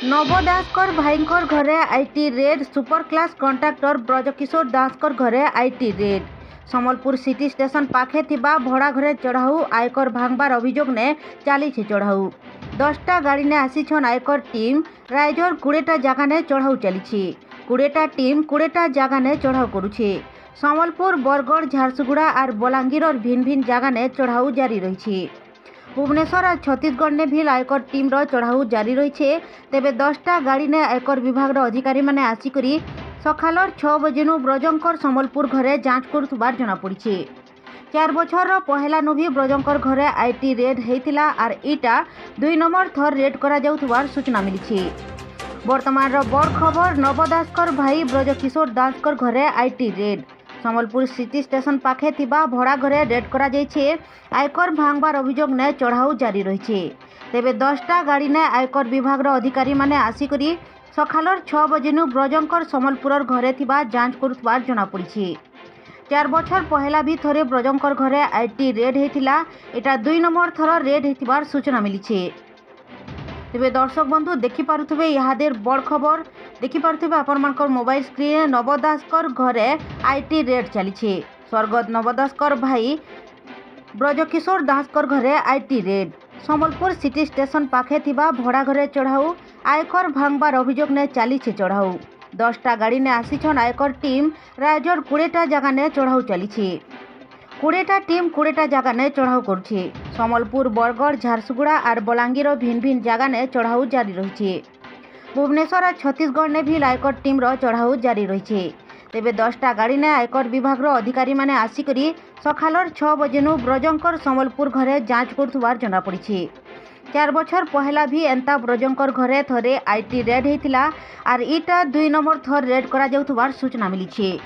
नव दासकर भाईकर घरे IT raid. Super class contractor Brajakishore दासकर घरे IT raid. Sambalpur city station पाखे थिबा भड़ा घरे चढ़ाऊ आयकर भांगबार अभियोग ने चली चढ़ाऊ। 10टा गाड़ी ने आसीछन आयकर टीम। रायजर 20टा जगह ने चढ़ाऊ चली। 20टा टीम 20टा जगह ने चढ़ाऊ करुछे। सम्बलपुर बरगढ़ झारसुगुड़ा और बलांगीर भिन्न भिन्न जगह ने चढ़ाऊ जारी रही। भुवनेश्वर और छत्तीसगढ़ ने भी आयकर टीम चढ़ाऊ जारी रही। तेबे 10टा गाड़ी ने आयकर विभाग अधिकारी माने आसिक सकाल 6 बजेनु ब्रजंकर सम्बलपुर घरे जांच करुवार जनापड़ी। 4 बछर पहला भी ब्रजंकर घरे आईटी रेड होता और इटा 2 नंबर थर रेड करा जाउथबार सूचना मिली। वर्तमान बड़ खबर नव दासकर भाई ब्रजकिशोर दासकर घरे IT raid. Sambalpur city station पाखे थिबा भड़ा घरे रेड करा जाइछे। आयकर भांगबार अभियोग ने चढ़ाऊ जारी रही। तेबे 10टा गाड़ी ने आयकर विभाग अधिकारी माने आसिक सकाल 6 बजेनु ब्रजंकर सम्बलपुर घरे थिबा जांच करुवार जनापड़ी। 4 बछर पहला भी थरे ब्रजंकर घरे आईटी रेड होता। एटा 2 नंबर थर रेड होतिबार सूचना मिली। तेबे दर्शक बंधु देखिपे इहादेर बड़ खबर देखिपे आपण मोबाइल स्क्रीन नव दासकर घरे आईटी रेड चली। स्वर्गत नव दासकर भाई ब्रजकिशोर दासकर घरे IT raid. Sambalpur city station पाखे थिबा भड़ा घरे चढ़ाऊ आयकर भांगबार अभियोग ने चली चढ़ाऊ। 10टा गाड़ी ने आसीछन आयकर टीम। रायजर 20टा जगह ने चढ़ाऊ चली। 20टा टीम 20टा जगह ने चढ़ाऊ करुछे। सम्बलपुर बरगढ़ झारसुगुड़ा और बलांगीर भिन्न भिन्न जगह ने चढ़ाऊ जारी रही। भुवनेश्वर और छत्तीसगढ़ ने भी आयकर टीम चढ़ाऊ जारी रही। तेबे 10टा गाड़ी ने आयकर विभाग अधिकारी माने आसिक सकाल 6 बजेनु ब्रजंकर सम्बलपुर घरे जांच करुवार जनापड़ी। 4 बछर पहला भी एंता ब्रजंकर घरे थरे आईटी रेड होता और इटा 2 नंबर थर रेड करा जाउथबार सूचना मिली।